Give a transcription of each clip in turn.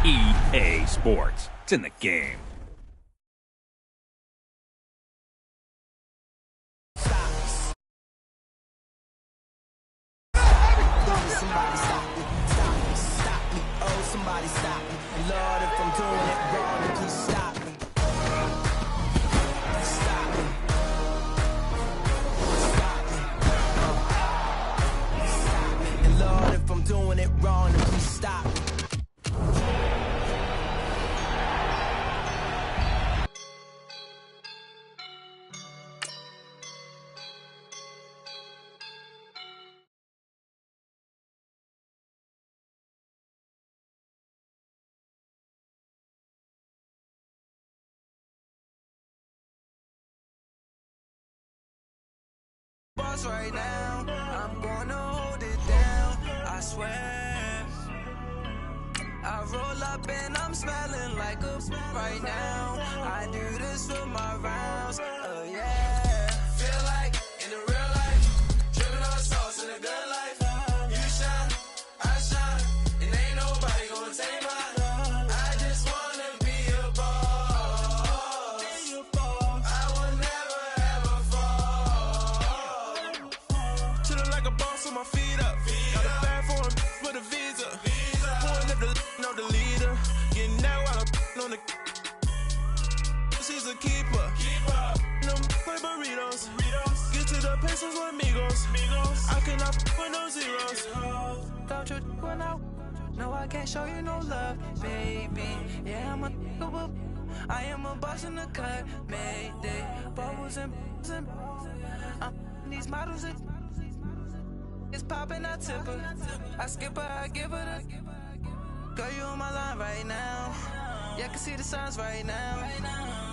EA Sports. It's in the game. Somebody stop me, stop me, stop me. Oh, somebody stop me. Lord, if I'm doing it wrong, then please stop me. Stop me. Stop me. Stop me. And Lord, if I'm doing it wrong, then please stop me. Right now, I'm gonna hold it down, I swear. I roll up and I'm smelling like a right now. I do this for my rounds, oh yeah. Feel like in the real life, dripping on sauce in a good life. You shine, I shine, and ain't nobody gonna take mine. I just wanna be a boss. I will never ever fall. Chillin' like a boss with my feet up. Got a bag for him with a visa. Pulling up the know the leader. Getting that while I'm on the. She's a keeper. No play burritos. Get to the pesos with amigos. I cannot with no zeros. Don't you run out? No, I can't show you no love, baby. Yeah, I'm a whoop. I am a boss in the cut. Mayday. Bubbles and these models are. It's poppin', I tip her. I skip her, I give her the. Girl, you on my line right now. Yeah, I can see the signs right now.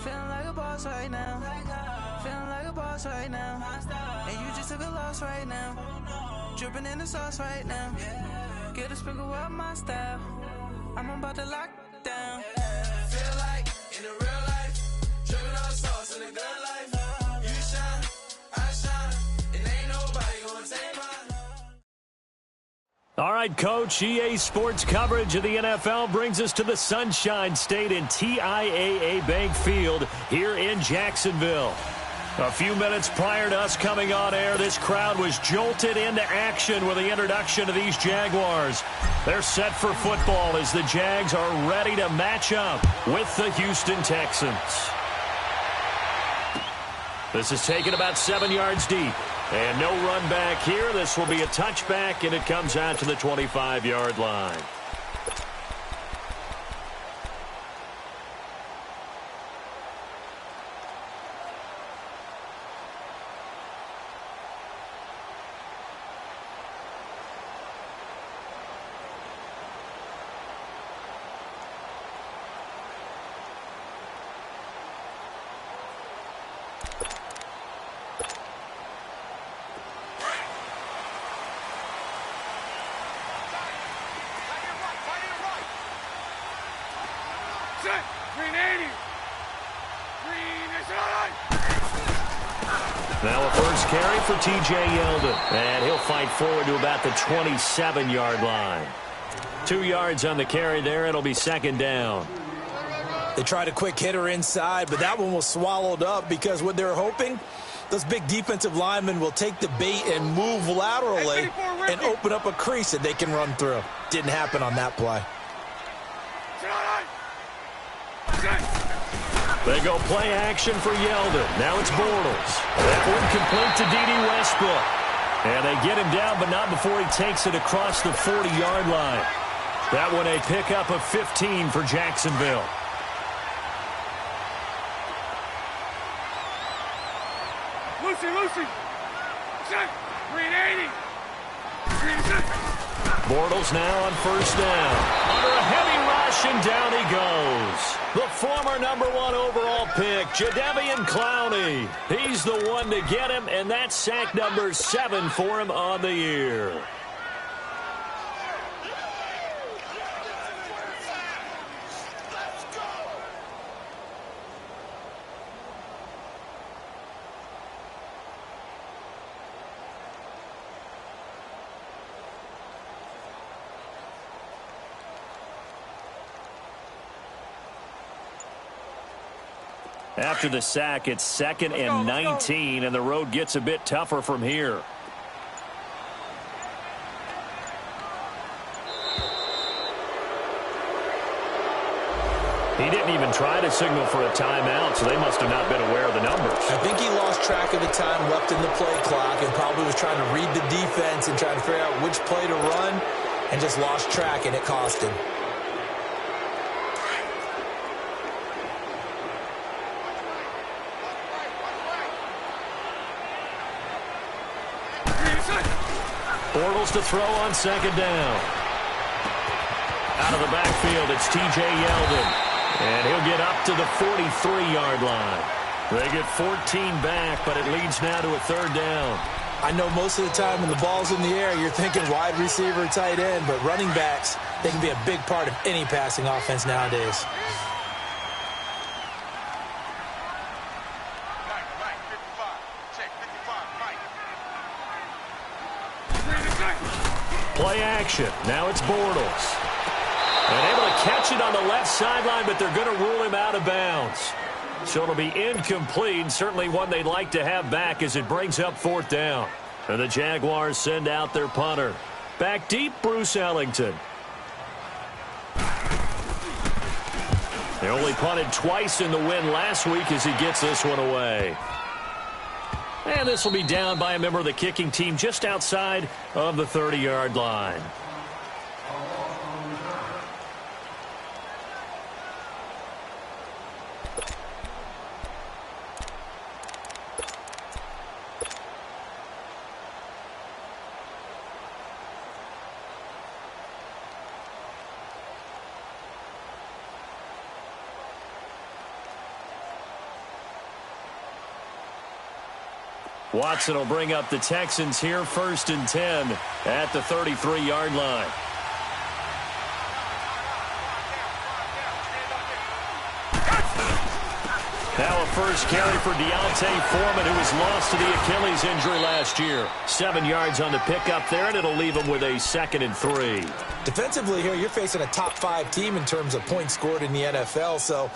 Feeling like a boss right now. Feeling like a boss right now. And you just took a loss right now. Dripping in the sauce right now. Get a sprinkle up my style. I'm about to lock down. Feel like in the real life, dripping on sauce in the good life. You shine, I shine, and ain't nobody gonna take mine. All right, Coach, EA Sports coverage of the NFL brings us to the Sunshine State in TIAA Bank Field here in Jacksonville. A few minutes prior to us coming on air, this crowd was jolted into action with the introduction of these Jaguars. They're set for football as the Jags are ready to match up with the Houston Texans. This is taken about 7 yards deep. And no run back here. This will be a touchback, and it comes out to the 25-yard line. Now a first carry for T.J. Yeldon, and he'll fight forward to about the 27-yard line. 2 yards on the carry there. It'll be second down. They tried a quick hitter inside, but that one was swallowed up because what they're hoping, those big defensive linemen will take the bait and move laterally and open up a crease that they can run through. Didn't happen on that play. They go play action for Yeldon. Now it's Bortles. That one complete to D.D. Westbrook. And they get him down, but not before he takes it across the 40-yard line. That one a pickup of 15 for Jacksonville. Lucy. Set. Green 80. Green set. Bortles now on first down. Under a heavy rush, and down he goes. The former #1 overall pick, Jadeveon Clowney. He's the one to get him, and that's sack number 7 for him on the year. After the sack, it's 2nd and 19, and the road gets a bit tougher from here. He didn't even try to signal for a timeout, so they must have not been aware of the numbers. I think he lost track of the time left in the play clock and probably was trying to read the defense and trying to figure out which play to run and just lost track, and it cost him. Bortles to throw on 2nd down. Out of the backfield, it's T.J. Yeldon. And he'll get up to the 43-yard line. They get 14 back, but it leads now to a 3rd down. I know most of the time when the ball's in the air, you're thinking wide receiver, tight end, but running backs, they can be a big part of any passing offense nowadays. Play action. Now it's Bortles. And able to catch it on the left sideline, but they're going to rule him out of bounds. So it'll be incomplete, and certainly one they'd like to have back as it brings up 4th down. And the Jaguars send out their punter. Back deep, Bruce Ellington. They only punted twice in the win last week as he gets this one away. And this will be down by a member of the kicking team just outside of the 30-yard line. Watson will bring up the Texans here, 1st and 10 at the 33-yard line. Now a first carry for Deontay Foreman, who was lost to the Achilles injury last year. 7 yards on the pickup there, and it'll leave him with a 2nd and 3. Defensively here, you're facing a top 5 team in terms of points scored in the NFL, so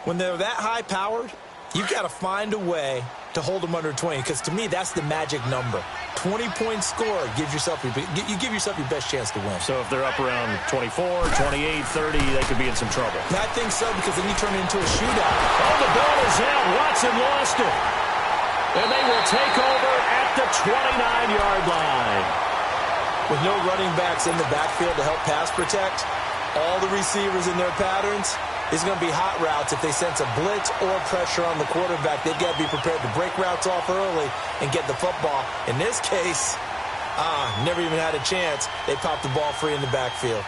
when they're that high-powered, you've got to find a way to hold them under 20, because to me, that's the magic number. 20-point score gives yourself you give yourself your best chance to win. So if they're up around 24, 28, 30, they could be in some trouble. I think so, because then you turn it into a shootout. Oh, the ball is out. Watson lost it. And they will take over at the 29-yard line. With no running backs in the backfield to help pass protect, all the receivers in their patterns, it's going to be hot routes. If they sense a blitz or pressure on the quarterback, they've got to be prepared to break routes off early and get the football. In this case, never even had a chance. They popped the ball free in the backfield.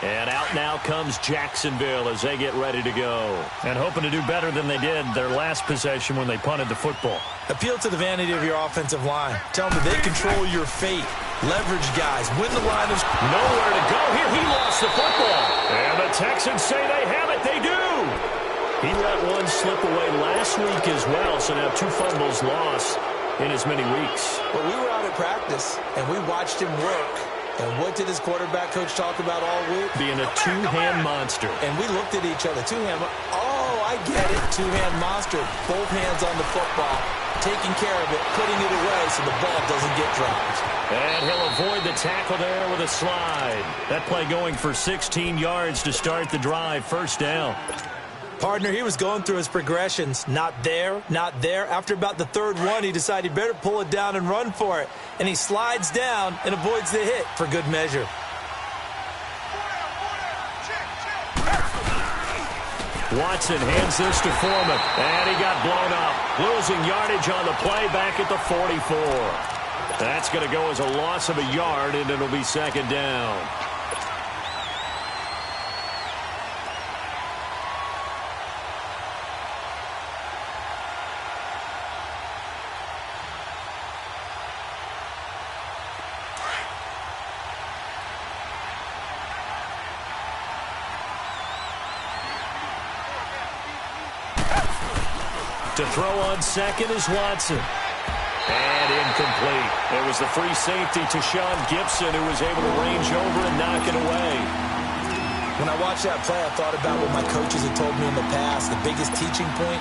And out now comes Jacksonville as they get ready to go. And hoping to do better than they did their last possession when they punted the football. Appeal to the vanity of your offensive line. Tell them that they control your fate. Leverage guys. Win the line. Nowhere to go here. He lost the football. And the Texans say they have it. They do. He let one slip away last week as well. So now 2 fumbles lost in as many weeks. Well, we were out at practice, and we watched him work. And what did his quarterback coach talk about all week? Being a 2-hand monster. And we looked at each other. 2-hand. Oh, I get it. 2-hand monster. Both hands on the football. Taking care of it. Putting it away so the ball doesn't get dropped. And he'll avoid the tackle there with a slide. That play going for 16 yards to start the drive. 1st down. Partner, he was going through his progressions. Not there, not there. After about the 3rd one, he decided he better pull it down and run for it. And he slides down and avoids the hit for good measure. Watson hands this to Foreman. And he got blown up. Losing yardage on the play back at the 44. That's going to go as a loss of a yard, and it'll be 2nd down. To throw on 2nd is Watson. And incomplete. It was the free safety to Sean Gibson who was able to range over and knock it away. When I watched that play, I thought about what my coaches had told me in the past. The biggest teaching point,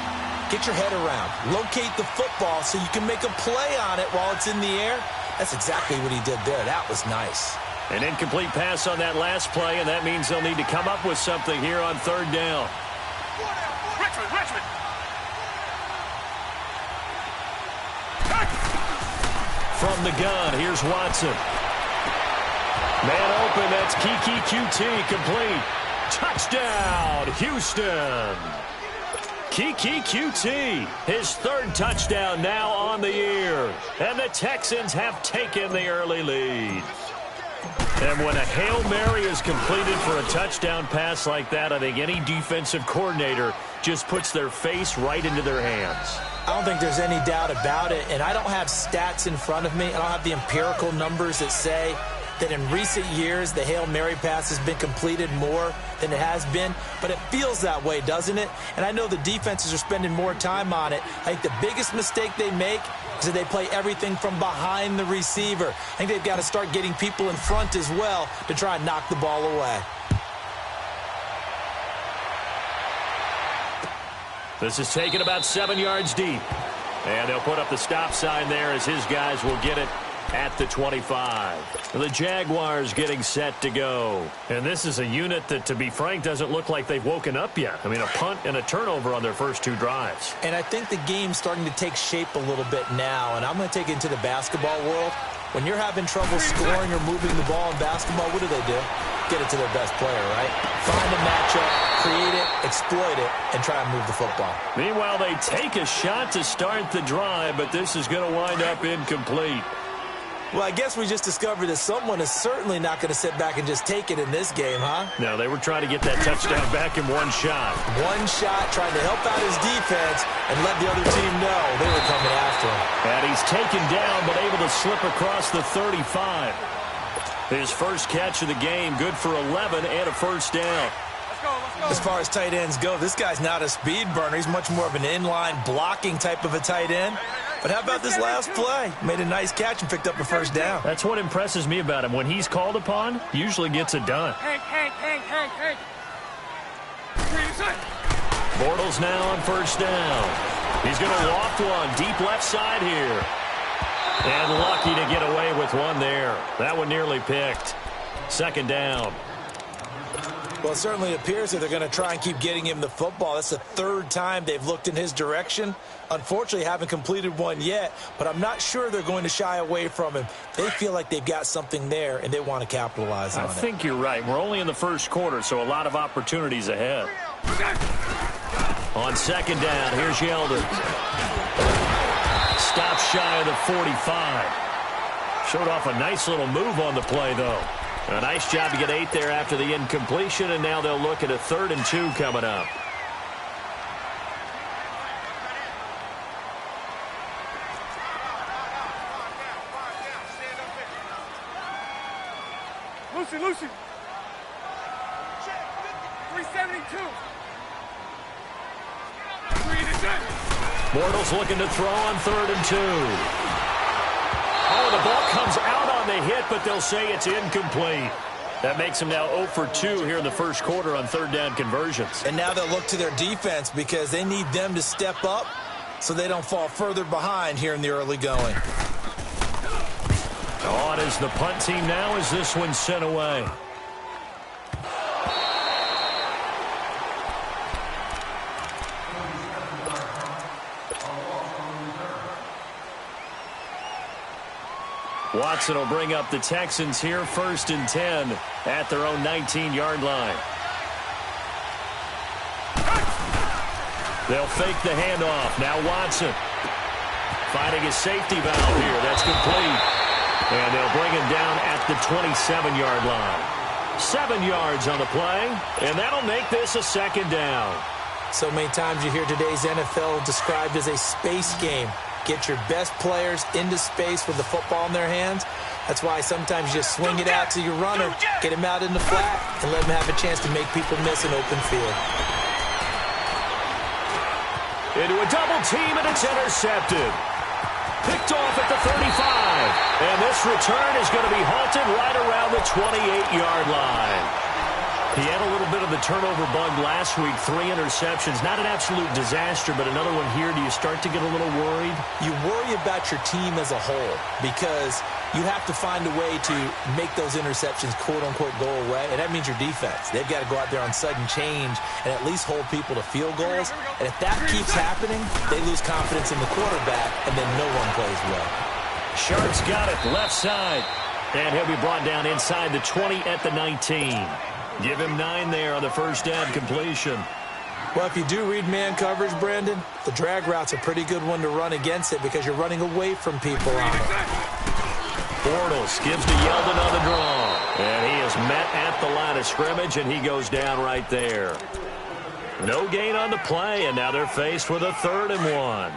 get your head around. Locate the football so you can make a play on it while it's in the air. That's exactly what he did there. That was nice. An incomplete pass on that last play, and that means they'll need to come up with something here on third down. Richmond! From the gun, here's Watson. Man open, that's Kiki QT, complete. Touchdown, Houston. Kiki QT, his third touchdown now on the year. And the Texans have taken the early lead. And when a Hail Mary is completed for a touchdown pass like that, I think any defensive coordinator just puts their face right into their hands. I don't think there's any doubt about it, and I don't have stats in front of me. I don't have the empirical numbers that say that in recent years the Hail Mary pass has been completed more than it has been, but it feels that way, doesn't it? And I know the defenses are spending more time on it. I think the biggest mistake they make is that they play everything from behind the receiver. I think they've got to start getting people in front as well to try and knock the ball away. This is taken about 7 yards deep. And they'll put up the stop sign there as his guys will get it at the 25. The Jaguars getting set to go. And this is a unit that, to be frank, doesn't look like they've woken up yet. I mean, a punt and a turnover on their first 2 drives. And I think the game's starting to take shape a little bit now. And I'm going to take it into the basketball world. When you're having trouble scoring or moving the ball in basketball, what do? Get it to their best player, right? Find a matchup, create it, exploit it, and try and move the football. Meanwhile, they take a shot to start the drive, but this is going to wind up incomplete. Well, I guess we just discovered that someone is certainly not going to sit back and just take it in this game, huh? No, they were trying to get that touchdown back in one shot. One shot, trying to help out his defense and let the other team know they were coming after him. And he's taken down, but able to slip across the 35. His first catch of the game, good for 11 and a first down. As far as tight ends go, this guy's not a speed burner. He's much more of an inline blocking type of a tight end. But how about this last play? Made a nice catch and picked up a first down. That's what impresses me about him. When he's called upon, usually gets it done. Hank. Bortles now on first down. He's going to loft one deep left side here. And lucky to get away with one there. That one nearly picked. Second down. Well, it certainly appears that they're going to try and keep getting him the football. That's the third time they've looked in his direction. Unfortunately, haven't completed one yet, but I'm not sure they're going to shy away from him. They feel like they've got something there, and they want to capitalize on it. I think you're right. We're only in the first quarter, so a lot of opportunities ahead. On second down, here's Yeldon. Stops shy of the 45. Showed off a nice little move on the play, though. A nice job to get 8 there after the incompletion, and now they'll look at a 3rd and 2 coming up. Lucy. 372. Bortles looking to throw on 3rd and 2. Oh, the ball comes out on the hit, but they'll say it's incomplete. That makes them now 0 for 2 here in the first quarter on 3rd down conversions. And now they'll look to their defense because they need them to step up so they don't fall further behind here in the early going. On is the punt team now as this one's sent away. Watson will bring up the Texans here, 1st and 10 at their own 19-yard line. They'll fake the handoff. Now Watson finding his safety valve here. That's complete. And they'll bring him down at the 27-yard line. 7 yards on the play, and that'll make this a 2nd down. So many times you hear today's NFL described as a space game. Get your best players into space with the football in their hands. That's why sometimes you just swing it out to your runner, get him out in the flat, and let him have a chance to make people miss an open field. Into a double team, and it's intercepted. Picked off at the 35. And this return is going to be halted right around the 28-yard line. He had a little bit of the turnover bug last week, 3 interceptions. Not an absolute disaster, but another one here. Do you start to get a little worried? You worry about your team as a whole because you have to find a way to make those interceptions, quote-unquote, go away, and that means your defense. They've got to go out there on sudden change and at least hold people to field goals. And if that keeps happening, they lose confidence in the quarterback, and then no one plays well. Sharp's got it, left side. And he'll be brought down inside the 20 at the 19. Give him 9 there on the first down completion. Well, if you do read man coverage, Brandon, the drag route's a pretty good one to run against it because you're running away from people on it. Bortles gives to Yeldon on the draw. And he is met at the line of scrimmage, and he goes down right there. No gain on the play, and now they're faced with a 3rd and 1.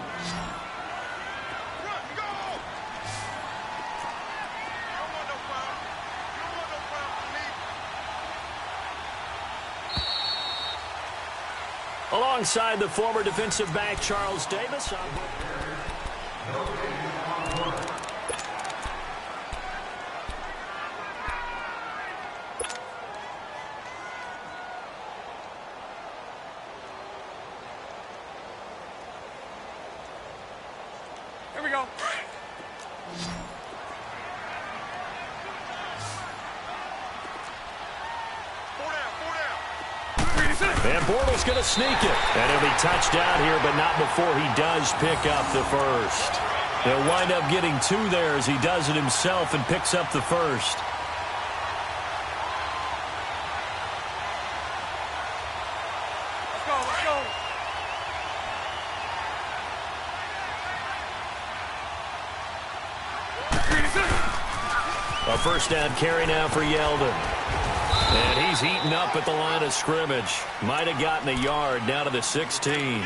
Alongside the former defensive back, Charles Davis. Here we go. And Bortles going to sneak it. And he'll be touched down here, but not before he does pick up the first. He'll wind up getting 2 there as he does it himself and picks up the first. Let's go, let's go. A first down carry now for Yeldon. And he's eaten up at the line of scrimmage. Might have gotten a yard down to the 16.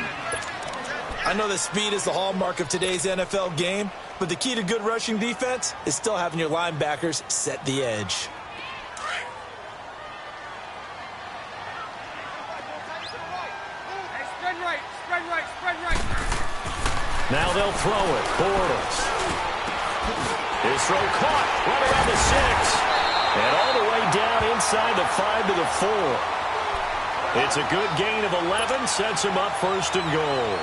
I know that speed is the hallmark of today's NFL game, but the key to good rushing defense is still having your linebackers set the edge. Hey, spread right, spread right, spread right. Now they'll throw it. Bortles. His throw caught right around the 6. And all the way down inside the 5 to the 4. It's a good gain of 11. Sets him up 1st and goal.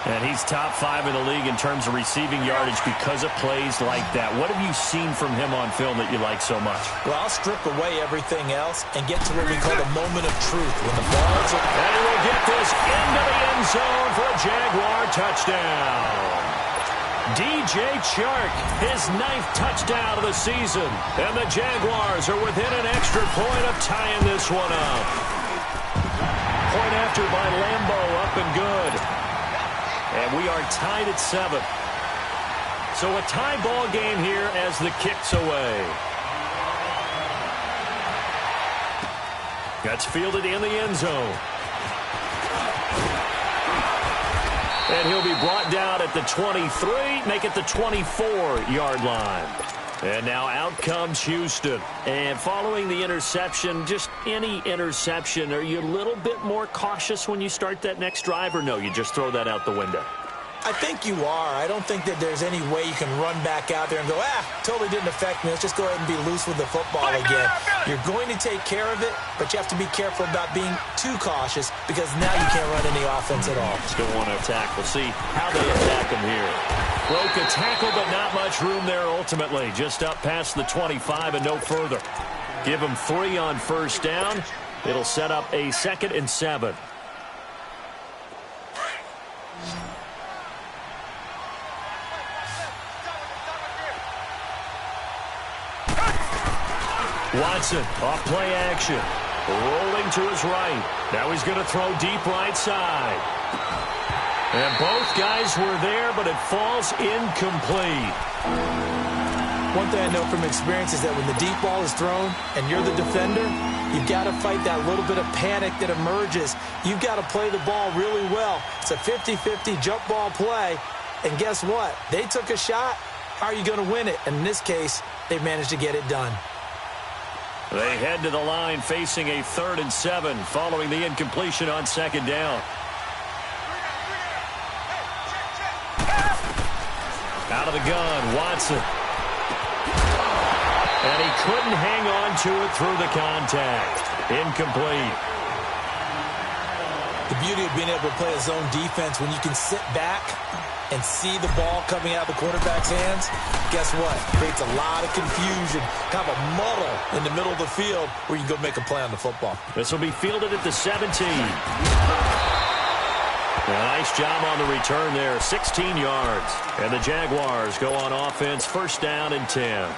And he's top 5 in the league in terms of receiving yardage because of plays like that. What have you seen from him on film that you like so much? Well, I'll strip away everything else and get to what we call the moment of truth. When the ball's up. And he will get this into the end zone for a Jaguar touchdown. DJ Chark, his 9th touchdown of the season. And the Jaguars are within an extra point of tying this one up. Point after by Lambo, up and good. And we are tied at 7. So a tie ball game here as the kick's away. That's fielded in the end zone. And he'll be brought down at the 23, make it the 24-yard line. And now out comes Houston. And following the interception, just any interception, are you a little bit more cautious when you start that next drive, or no, you just throw that out the window? I think you are. I don't think that there's any way you can run back out there and go, totally didn't affect me. Let's just go ahead and be loose with the football again. You're going to take care of it, but you have to be careful about being too cautious because now you can't run any offense at all. Still want to attack. We'll see how they attack him here. Broke a tackle, but not much room there ultimately. Just up past the 25 and no further. Give him 3 on first down. It'll set up a 2nd and 7. Watson, off play action. Rolling to his right. Now he's going to throw deep right side. And both guys were there, but it falls incomplete. One thing I know from experience is that when the deep ball is thrown and you're the defender, you've got to fight that little bit of panic that emerges. You've got to play the ball really well. It's a 50-50 jump ball play. And guess what? They took a shot. How are you going to win it? And in this case, they managed to get it done. They head to the line facing a 3rd and 7 following the incompletion on 2nd down. Out of the gun, Watson. And he couldn't hang on to it through the contact. Incomplete. The beauty of being able to play a zone defense when you can sit back and see the ball coming out of the quarterback's hands, guess what? Creates a lot of confusion, kind of a muddle in the middle of the field where you can go make a play on the football. This will be fielded at the 17. Nice job on the return there, 16 yards. And the Jaguars go on offense, first down and 10.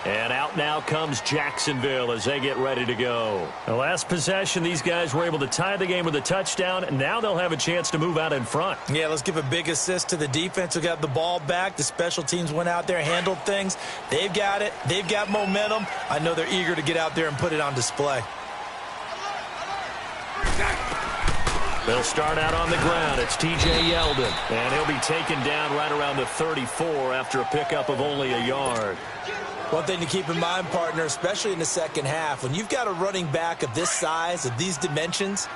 And out now comes Jacksonville as they get ready to go. The last possession, these guys were able to tie the game with a touchdown, and now they'll have a chance to move out in front. Yeah, let's give a big assist to the defense who got the ball back. The special teams went out there, handled things. They've got it. They've got momentum. I know they're eager to get out there and put it on display. They'll start out on the ground. It's T.J. Yeldon, and he'll be taken down right around the 34 after a pickup of only a yard. One thing to keep in mind, partner, especially in the second half, when you've got a running back of this size, of these dimensions,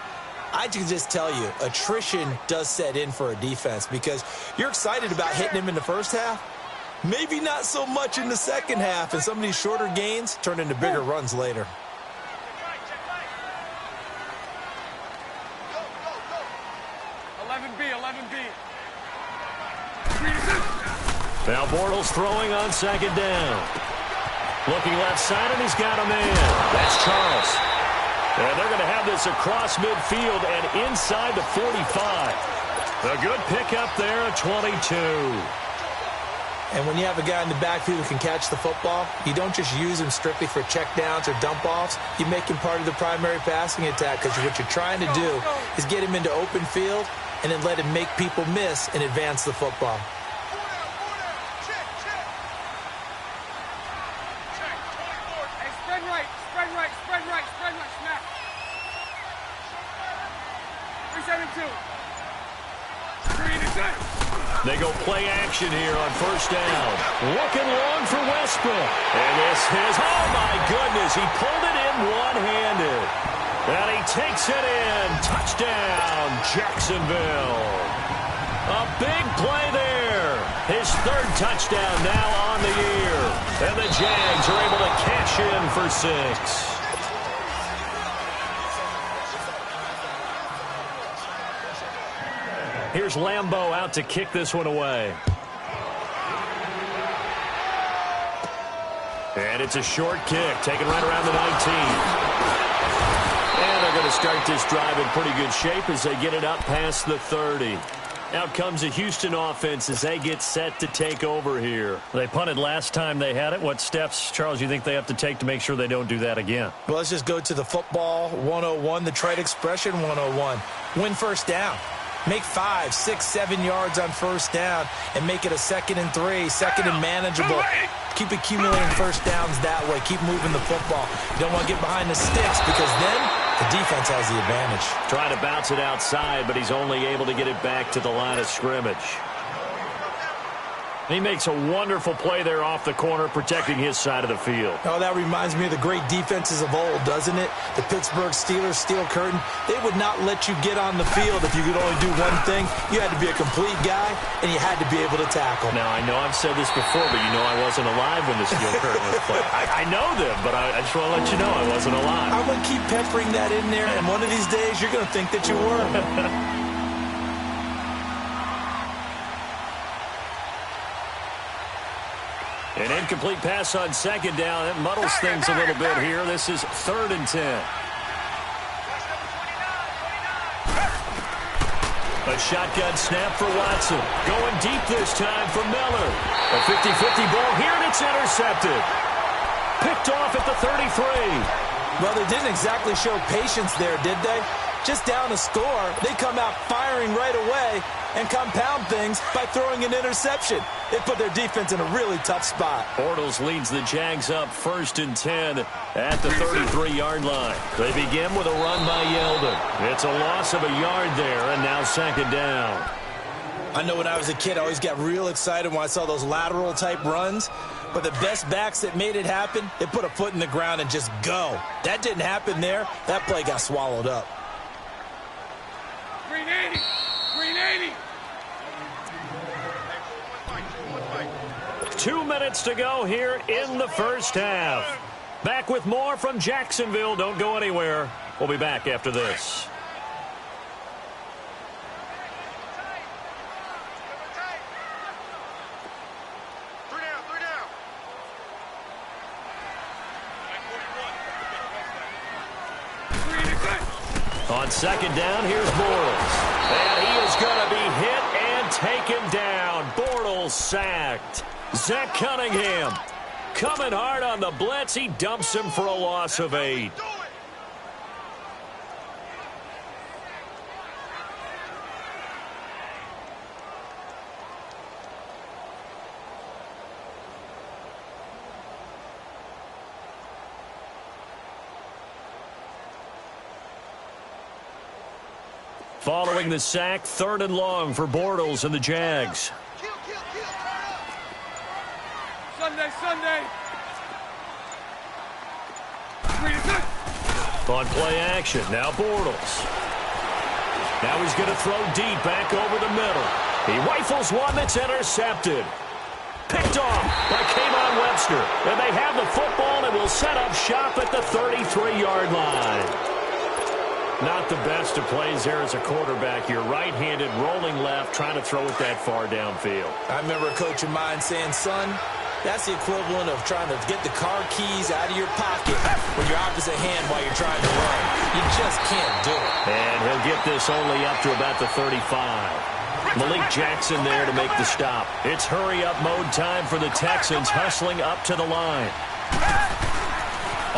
I can just tell you, attrition does set in for a defense because you're excited about hitting him in the first half. Maybe not so much in the second half, and some of these shorter gains turn into bigger runs later. Now Bortles throwing on second down. Looking left side, and he's got a man. That's Charles. And they're going to have this across midfield and inside the 45. A good pickup there at 22. And when you have a guy in the backfield who can catch the football, you don't just use him strictly for checkdowns or dump-offs. You make him part of the primary passing attack because what you're trying to do is get him into open field and then let him make people miss and advance the football. They go play action here on first down. Looking long for Westbrook. And this is, oh my goodness, he pulled it in one-handed. And he takes it in. Touchdown, Jacksonville. A big play there. His third touchdown now on the year. And the Jags are able to cash in for 6. Here's Lambeau out to kick this one away. And it's a short kick, taken right around the 19. And they're going to start this drive in pretty good shape as they get it up past the 30. Out comes the Houston offense as they get set to take over here. They punted last time they had it. What steps, Charles, you think they have to take to make sure they don't do that again? Well, let's just go to the football 101, the trade expression 101. Win first down. Make 5, 6, 7 yards on first down and make it a 2nd and 3, 2nd and manageable. Keep accumulating first downs that way. Keep moving the football. You don't want to get behind the sticks because then the defense has the advantage. Trying to bounce it outside, but he's only able to get it back to the line of scrimmage. He makes a wonderful play there off the corner, protecting his side of the field. Oh, that reminds me of the great defenses of old, doesn't it? The Pittsburgh Steelers, Steel Curtain, they would not let you get on the field if you could only do one thing. You had to be a complete guy, and you had to be able to tackle. Now, I know I've said this before, but you know I wasn't alive when the Steel Curtain was played. I know them, but I just want to let you know I wasn't alive. I'm going to keep peppering that in there, and one of these days you're going to think that you were. An incomplete pass on second down. It muddles things a little bit here. This is 3rd and 10. A shotgun snap for Watson. Going deep this time for Miller. A 50-50 ball here, and it's intercepted. Picked off at the 33. Well, they didn't exactly show patience there, did they? Just down a score, they come out firing right away and compound things by throwing an interception. It put their defense in a really tough spot. Bortles leads the Jags up 1st and 10 at the 33-yard line. They begin with a run by Yeldon. It's a loss of a yard there, and now 2nd down. I know when I was a kid, I always got real excited when I saw those lateral-type runs. But the best backs that made it happen, they put a foot in the ground and just go. That didn't happen there. That play got swallowed up. 380. 2 minutes to go here in the first half. Back with more from Jacksonville. Don't go anywhere. We'll be back after this. On second down, here's Bortles. And he is going to be hit and taken down. Bortles sacked. Zach Cunningham coming hard on the blitz. He dumps him for a loss of 8. Following the sack, 3rd and long for Bortles and the Jags. Sunday. On play action, now Bortles. Now he's going to throw deep back over the middle. He rifles one that's intercepted. Picked off by Kayvon Webster. And they have the football and will set up shop at the 33-yard line. Not the best of plays there as a quarterback. You're right-handed, rolling left, trying to throw it that far downfield. I remember a coach of mine saying, son, that's the equivalent of trying to get the car keys out of your pocket with your opposite hand while you're trying to run. You just can't do it. And he'll get this only up to about the 35. Malik Jackson there to make the stop. It's hurry-up mode time for the Texans, hustling up to the line.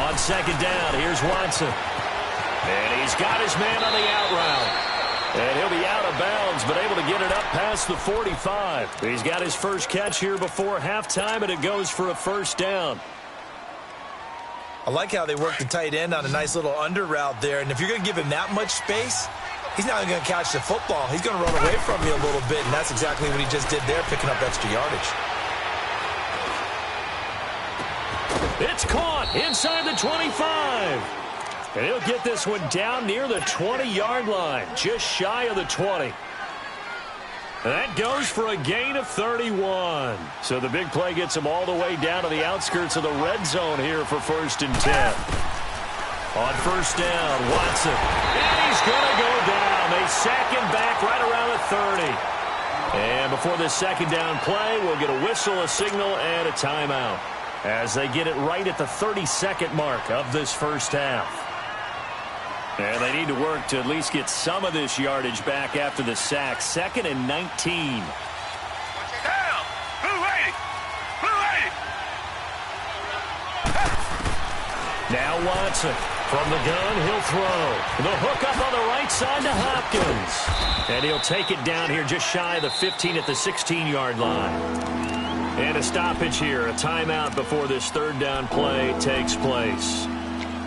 On second down, here's Watson. And he's got his man on the out route. And he'll be out of bounds, but able to get it up past the 45. He's got his first catch here before halftime, and it goes for a first down. I like how they work the tight end on a nice little under route there. And if you're going to give him that much space, he's not going to catch the football. He's going to run away from you a little bit, and that's exactly what he just did there, picking up extra yardage. It's caught inside the 25. And he'll get this one down near the 20-yard line, just shy of the 20. And that goes for a gain of 31. So the big play gets him all the way down to the outskirts of the red zone here for 1st and 10. On first down, Watson. And he's going to go down. They sack him back right around the 30. And before this second down play, we'll get a whistle, a signal, and a timeout as they get it right at the 32nd mark of this first half. And they need to work to at least get some of this yardage back after the sack. 2nd and 19. Now Watson from the gun, he'll throw. The hook up on the right side to Hopkins. And he'll take it down here just shy of the 15 at the 16-yard line. And a stoppage here, a timeout before this 3rd down play takes place.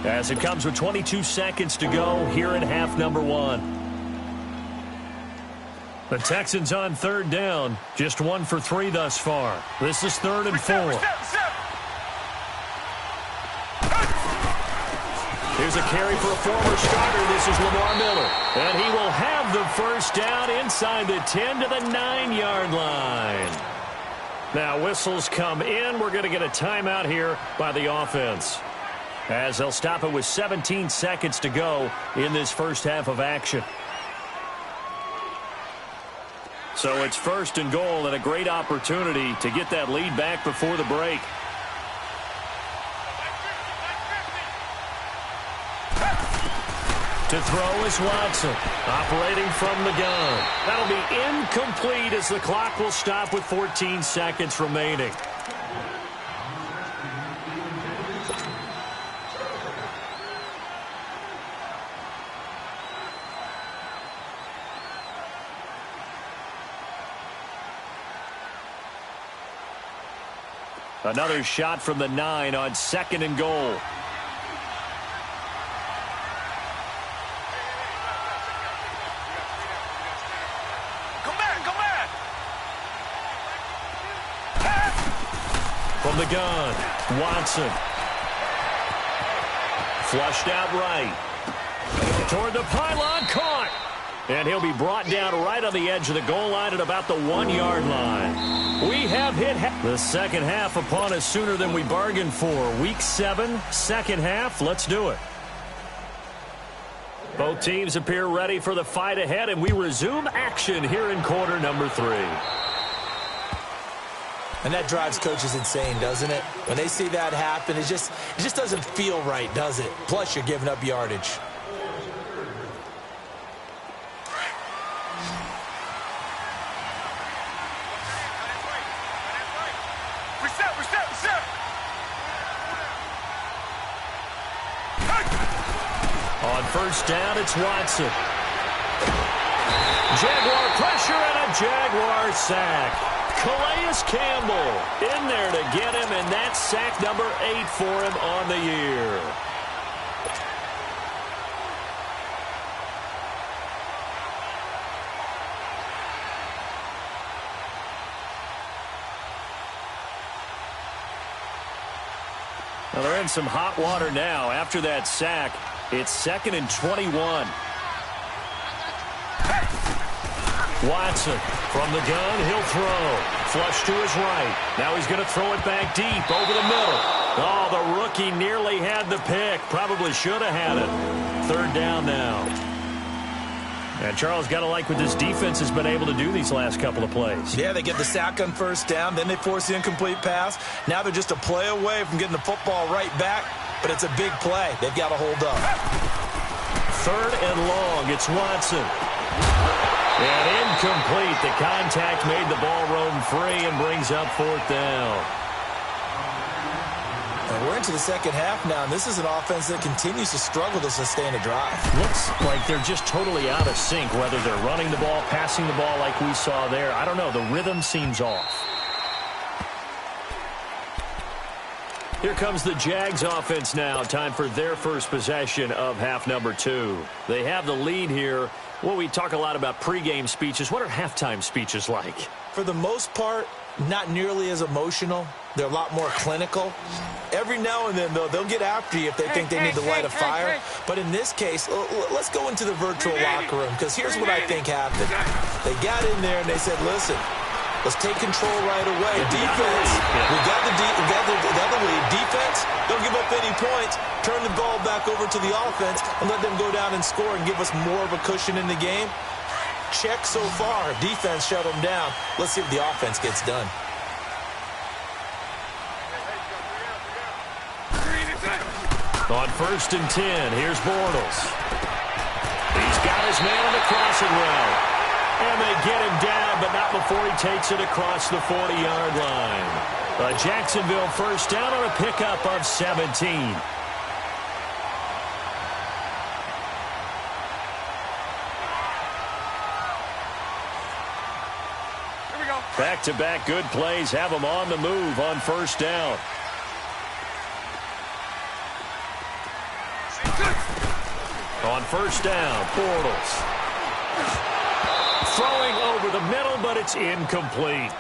As it comes with 22 seconds to go here in half number 1. The Texans on 3rd down, just 1 for 3 thus far. This is 3rd and 4. Here's a carry for a former starter. This is Lamar Miller. And he will have the first down inside the 10 to the 9-yard line. Now whistles come in. We're going to get a timeout here by the offense, as they'll stop it with 17 seconds to go in this first half of action. So it's 1st and goal and a great opportunity to get that lead back before the break. To throw is Watson, operating from the gun. That'll be incomplete as the clock will stop with 14 seconds remaining. Another shot from the 9 on 2nd and goal. From the gun, Watson. Flushed out right. Toward the pylon, caught. And he'll be brought down right on the edge of the goal line at about the 1-yard line. We have hit the second half upon us sooner than we bargained for. Week 7, second half. Let's do it. Both teams appear ready for the fight ahead, and we resume action here in quarter number 3. And that drives coaches insane, doesn't it? When they see that happen, it just doesn't feel right, does it? Plus, you're giving up yardage. On first down, it's Watson. Jaguar pressure and a Jaguar sack. Calais Campbell in there to get him, and that's sack number 8 for him on the year. Well, they're in some hot water now. After that sack, it's 2nd and 21. Watson from the gun, he'll throw. Flush to his right. Now he's going to throw it back deep over the middle. Oh, the rookie nearly had the pick. Probably should have had it. 3rd down now. And Charles, got to like what this defense has been able to do these last couple of plays. Yeah, they get the sack on first down. Then they force the incomplete pass. Now they're just a play away from getting the football right back. But it's a big play. They've got to hold up. 3rd and long. It's Watson. And incomplete. The contact made the ball roam free and brings up 4th down. And we're into the second half now, and this is an offense that continues to struggle to sustain a drive. Looks like they're just totally out of sync, whether they're running the ball, passing the ball like we saw there. I don't know. The rhythm seems off. Here comes the Jags offense now. Time for their first possession of half number 2. They have the lead here. Well, we talk a lot about pregame speeches. What are halftime speeches like? For the most part, not nearly as emotional. They're a lot more clinical. Every now and then, though, they'll get after you if they think they need to light a fire. But in this case, let's go into the virtual locker room, because here's what I think happened. They got in there and they said, listen, let's take control right away. Defense, we got the lead. Defense, don't give up any points. Turn the ball back over to the offense and let them go down and score and give us more of a cushion in the game. Check so far. Defense shut them down. Let's see if the offense gets done. On 1st and 10, here's Bortles. He's got his man on the crossing route. And they get him down, but not before he takes it across the 40-yard line. A Jacksonville first down on a pickup of 17. Back-to-back good plays have them on the move on first down. On first down, Bortles. Throwing over the middle, but it's incomplete.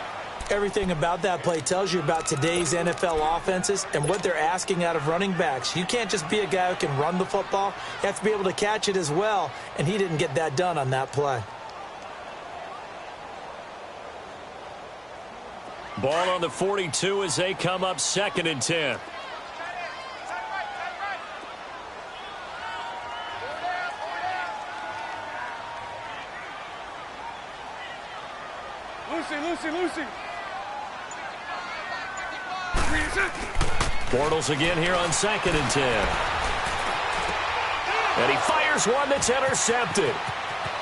Everything about that play tells you about today's NFL offenses and what they're asking out of running backs. You can't just be a guy who can run the football. You have to be able to catch it as well, and he didn't get that done on that play. Ball on the 42 as they come up 2nd and 10. Lucy. Bortles again here on 2nd and 10. And he fires one that's intercepted.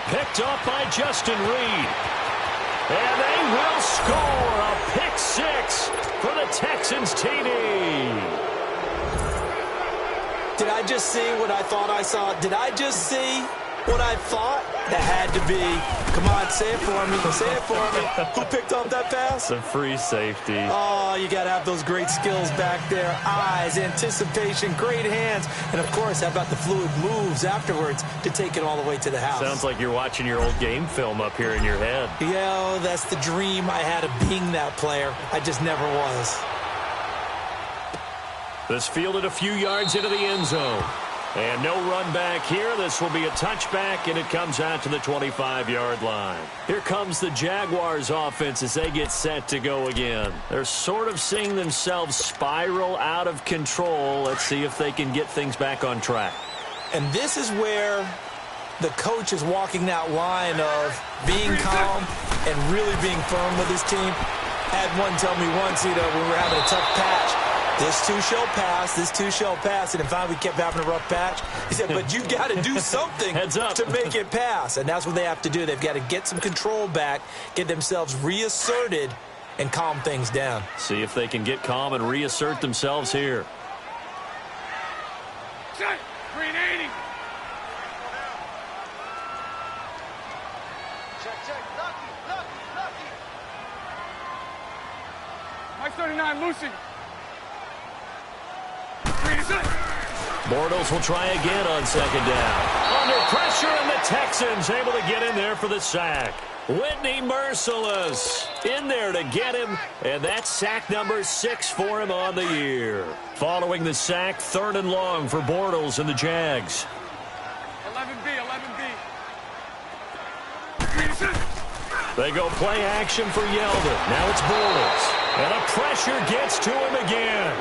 Picked off by Justin Reed. And they will score a pick 6 for the Texans TD. Did I just see what I thought I saw? Did I just see what I thought? That had to be. Come on, say it for me. Say it for me. Who picked up that pass? It's a free safety. Oh, you got to have those great skills back there. Eyes, anticipation, great hands. And, of course, how about the fluid moves afterwards to take it all the way to the house? Sounds like you're watching your old game film up here in your head. Yeah, that's the dream I had of being that player. I just never was. This fielded a few yards into the end zone. And no run back here. This will be a touchback, and it comes out to the 25-yard line. Here comes the Jaguars offense as they get set to go again. They're sort of seeing themselves spiral out of control. Let's see if they can get things back on track. And this is where the coach is walking that line of being calm and really being firm with his team. Had one tell me once, when we were having a tough patch, this too shall pass, this too shall pass. And then finally we kept having a rough patch. He said, but you've got to do something to make it pass. And that's what they have to do. They've got to get some control back, get themselves reasserted, and calm things down. See if they can get calm and reassert themselves here. Set. 380. Check. Lucky. Mike 39, Lucy. Bortles will try again on second down. Under pressure, and the Texans able to get in there for the sack. Whitney Merciless in there to get him, and that's sack number 6 for him on the year. Following the sack, 3rd and long for Bortles and the Jags. 11B. They go play action for Yeldon. Now it's Bortles. And the pressure gets to him again.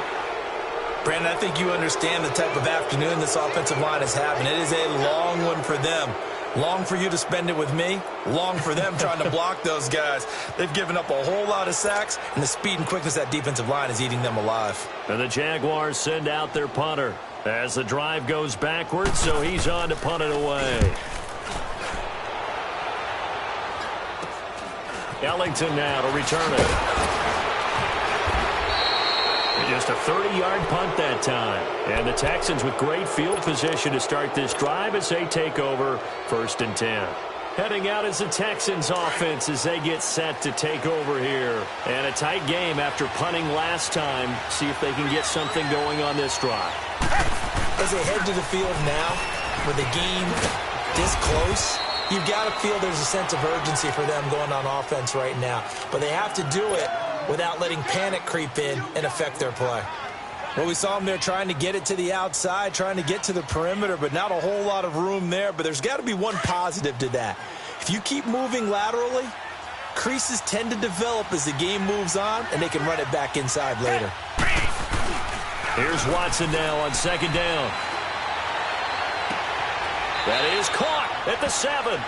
Brandon, I think you understand the type of afternoon this offensive line is having. It is a long one for them. Long for you to spend it with me. Long for them trying to block those guys. They've given up a whole lot of sacks, and the speed and quickness of that defensive line is eating them alive. And the Jaguars send out their punter as the drive goes backwards, so he's on to punt it away. Ellington now to return it. Just a 30-yard punt that time. And the Texans with great field position to start this drive as they take over 1st and 10. Heading out is the Texans offense as they get set to take over here. And a tight game after punting last time. See if they can get something going on this drive. As they head to the field now, with the game this close, you've got to feel there's a sense of urgency for them going on offense right now. But they have to do it without letting panic creep in and affect their play. Well, we saw them there trying to get it to the outside, trying to get to the perimeter, but not a whole lot of room there. But there's got to be one positive to that. If you keep moving laterally, creases tend to develop as the game moves on, and they can run it back inside later. Here's Watson now on second down. That is caught at the 7.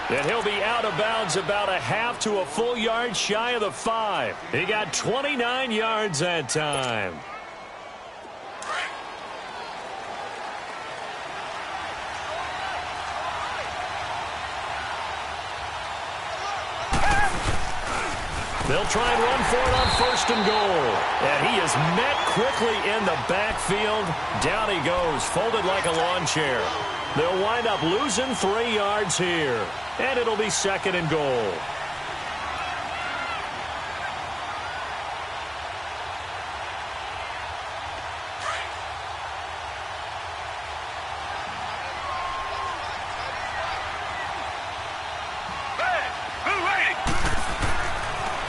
And he'll be out of bounds about a half to a full yard shy of the 5. He got 29 yards that time. They'll try and run for it on 1st and goal. And he is met quickly in the backfield. Down he goes, folded like a lawn chair. They'll wind up losing 3 yards here. And it'll be 2nd and goal.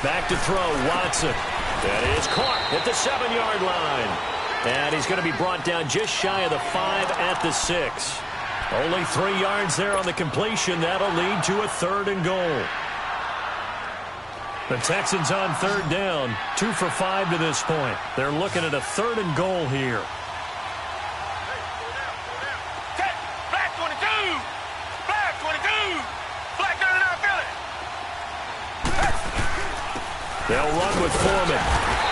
Back to throw, Watson. That is caught at the 7-yard line. And he's going to be brought down just shy of the 5 at the 6. Only 3 yards there on the completion. That'll lead to a 3rd and goal. The Texans on 3rd down, 2 for 5 to this point. They're looking at a 3rd and goal here. Black 22. Black 22. Black 39 Philly. They'll run with Foreman.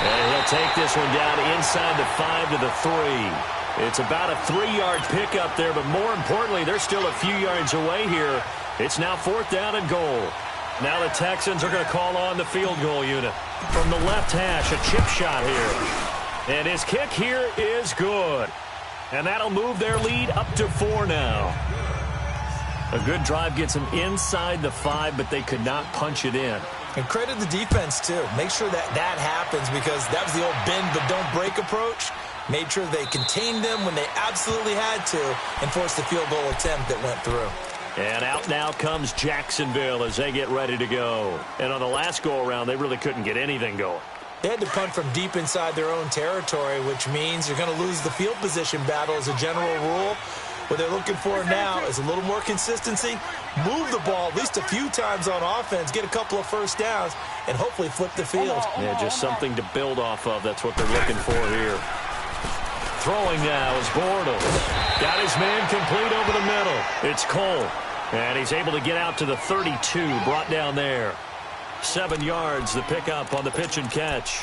And he'll take this one down inside the 5 to the 3. It's about a 3-yard pickup there, but more importantly, they're still a few yards away here. It's now 4th down and goal. Now the Texans are going to call on the field goal unit. From the left hash, a chip shot here. And his kick here is good. And that'll move their lead up to 4 now. A good drive gets them inside the 5, but they could not punch it in. And credit the defense, too. Make sure that happens, because that was the old bend but don't break approach. Made sure they contained them when they absolutely had to and forced the field goal attempt that went through. And out now comes Jacksonville as they get ready to go. And on the last go-around, they really couldn't get anything going. They had to punt from deep inside their own territory, which means you're going to lose the field position battle as a general rule. What they're looking for now is a little more consistency, move the ball at least a few times on offense, get a couple of first downs, and hopefully flip the field. Yeah, just something to build off of. That's what they're looking for here. Throwing now is Bortles. Got his man complete over the middle. It's Cole. And he's able to get out to the 32, brought down there. 7 yards, the pickup on the pitch and catch.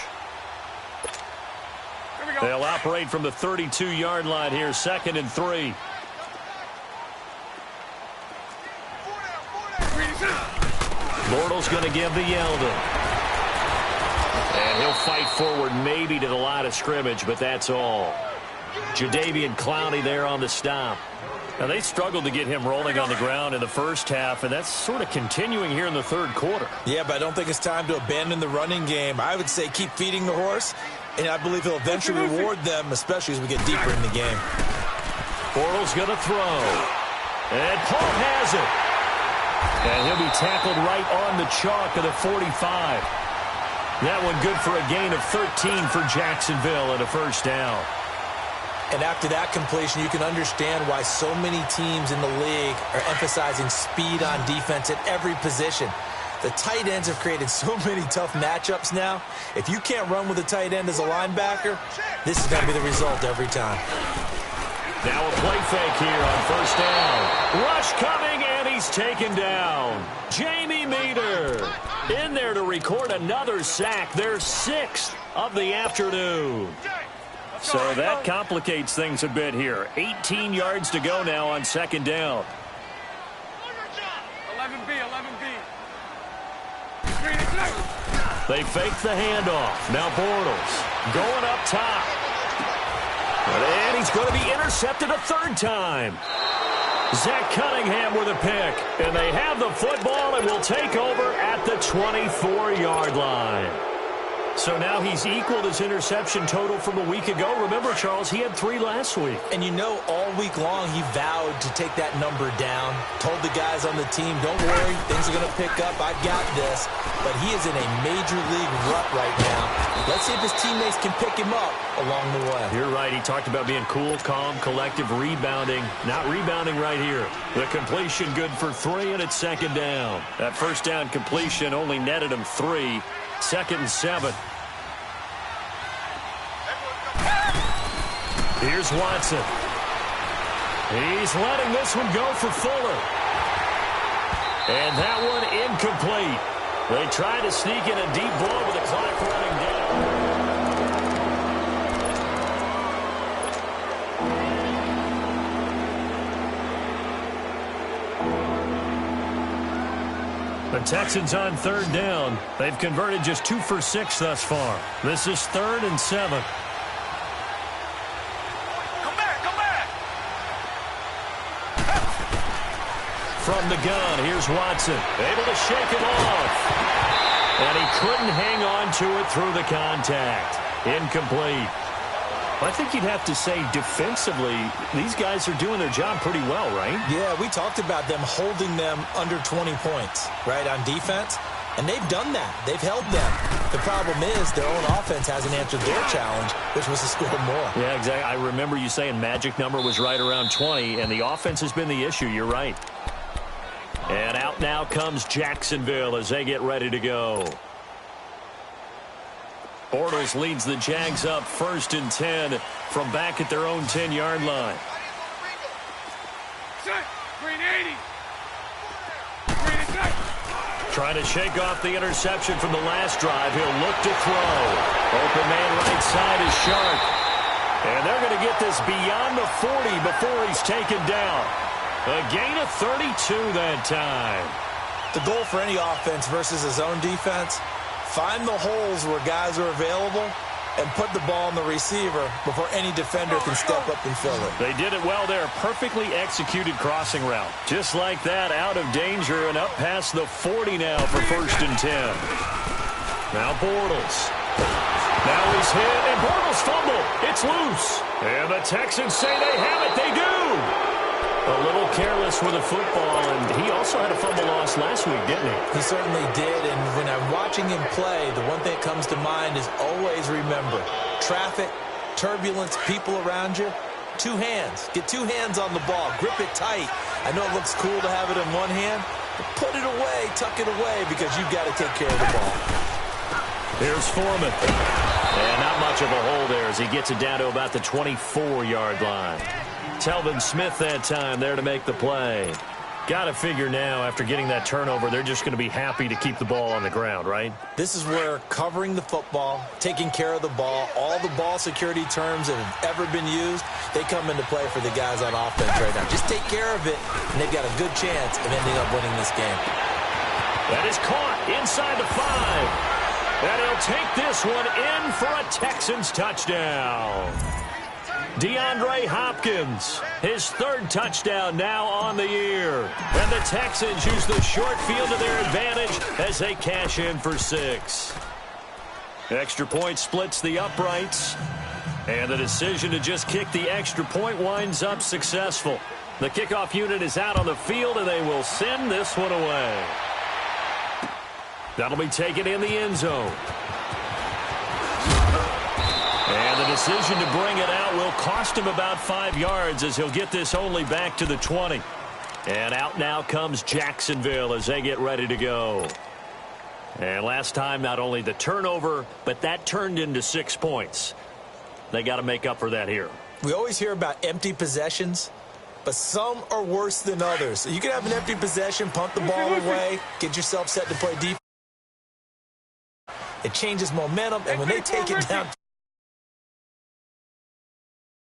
They'll operate from the 32-yard line here, 2nd and 3. Bortles going to give the Yeldon. And he'll fight forward maybe to the line of scrimmage, but that's all. Jadeveon Clowney there on the stop. Now, they struggled to get him rolling on the ground in the first half, and that's sort of continuing here in the third quarter. Yeah, but I don't think it's time to abandon the running game. I would say keep feeding the horse, and I believe he'll eventually reward them, especially as we get deeper in the game. Bortles going to throw. And Paul has it. And he'll be tackled right on the chalk of the 45. That one good for a gain of 13 for Jacksonville and a first down. And after that completion, you can understand why so many teams in the league are emphasizing speed on defense at every position. The tight ends have created so many tough matchups now. If you can't run with a tight end as a linebacker, this is going to be the result every time. Now a play fake here on first down. Rush coming, and he's taken down. Jamie Meter in there to record another sack. Their 6th of the afternoon. So that complicates things a bit here. 18 yards to go now on 2nd down. 11B. They fake the handoff. Now Bortles going up top. And he's going to be intercepted a 3rd time. Zach Cunningham with a pick. And they have the football and will take over at the 24-yard line. So now he's equaled his interception total from a week ago. Remember, Charles, he had 3 last week. And you know, all week long he vowed to take that number down. Told the guys on the team, don't worry, things are going to pick up. I've got this. But he is in a major league rut right now. Let's see if his teammates can pick him up along the way. You're right. He talked about being cool, calm, collective, rebounding. Not rebounding right here. The completion good for 3, and it's 2nd down. That first down completion only netted him 3. 2nd and 7. Here's Watson. He's letting this one go for Fuller. And that one incomplete. They try to sneak in a deep ball with the clock running down. The Texans on 3rd down. They've converted just 2 for 6 thus far. This is 3rd and 7. From the gun, here's Watson, able to shake it off. And he couldn't hang on to it through the contact. Incomplete. I think you'd have to say defensively, these guys are doing their job pretty well, right? Yeah, we talked about them holding them under 20 points, right, on defense. And they've done that. They've held them. The problem is their own offense hasn't answered their challenge, which was to score more. Yeah, exactly. I remember you saying magic number was right around 20, and the offense has been the issue. You're right. And out now comes Jacksonville as they get ready to go. Bortles leads the Jags up 1st and 10 from back at their own 10-yard line. Trying to shake off the interception from the last drive. He'll look to throw. Open man right side is Sharp. And they're going to get this beyond the 40 before he's taken down. A gain of 32 that time. The goal for any offense versus his own defense, find the holes where guys are available and put the ball in the receiver before any defender can step up and fill it. They did it well there. Perfectly executed crossing route. Just like that, out of danger and up past the 40 now for 1st and 10. Now Bortles. Now he's hit, and Bortles fumble. It's loose. And the Texans say they have it. They do. A little careless with the football, and he also had a fumble loss last week, didn't he? He certainly did, and when I'm watching him play, the one thing that comes to mind is always remember, traffic, turbulence, people around you, Two hands. Get two hands on the ball. Grip it tight. I know it looks cool to have it in one hand, but put it away, tuck it away, because you've got to take care of the ball. Here's Foreman. And not much of a hole there as he gets it down to about the 24-yard line. Telvin Smith that time there to make the play. Got to figure now, after getting that turnover, they're just going to be happy to keep the ball on the ground, right? This is where covering the football, taking care of the ball, all the ball security terms that have ever been used, they come into play for the guys on offense right now. Just take care of it, and they've got a good chance of ending up winning this game. That is caught inside the 5. And he'll take this one in for a Texans touchdown. DeAndre Hopkins, his third touchdown now on the year. And the Texans use the short field to their advantage as they cash in for 6. Extra point splits the uprights. And the decision to just kick the extra point winds up successful. The kickoff unit is out on the field, and they will send this one away. That'll be taken in the end zone. And the decision to bring it out will cost him about 5 yards as he'll get this only back to the 20. And out now comes Jacksonville as they get ready to go. And last time, not only the turnover, but that turned into 6 points. They got to make up for that here. We always hear about empty possessions, but some are worse than others. So you can have an empty possession, punt the ball away, get yourself set to play defense. It changes momentum, and when they take it down